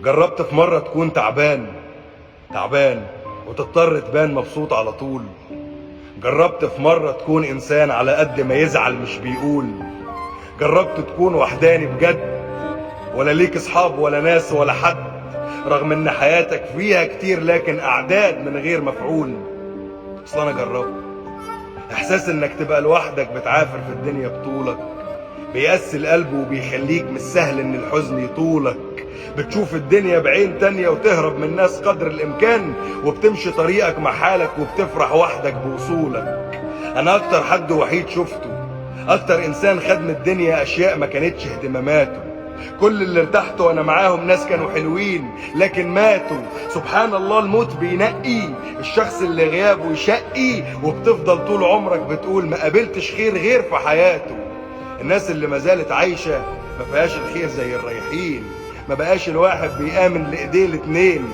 جربت في مرة تكون تعبان وتضطر تبان مبسوط على طول؟ جربت في مرة تكون إنسان على قد ما يزعل مش بيقول؟ جربت تكون وحداني بجد، ولا ليك اصحاب ولا ناس ولا حد، رغم ان حياتك فيها كتير لكن اعداد من غير مفعول؟ اصل انا جربت. احساس انك تبقى لوحدك بتعافر في الدنيا بطولك بيقسي القلب وبيخليك مش سهل ان الحزن يطولك. بتشوف الدنيا بعين تانية وتهرب من الناس قدر الامكان، وبتمشي طريقك مع حالك وبتفرح وحدك بوصولك. انا اكتر حد وحيد شفته، اكتر انسان خد من الدنيا اشياء ما كانتش اهتماماته. كل اللي ارتحته وانا معاهم ناس كانوا حلوين لكن ماتوا. سبحان الله، الموت بينقي الشخص اللي غيابه يشقي، وبتفضل طول عمرك بتقول ما قابلتش خير غير في حياته. الناس اللي ما زالت عايشة ما فيهاش الخير زي الرايحين، ما بقاش الواحد بيآمن لإيديه الاتنين.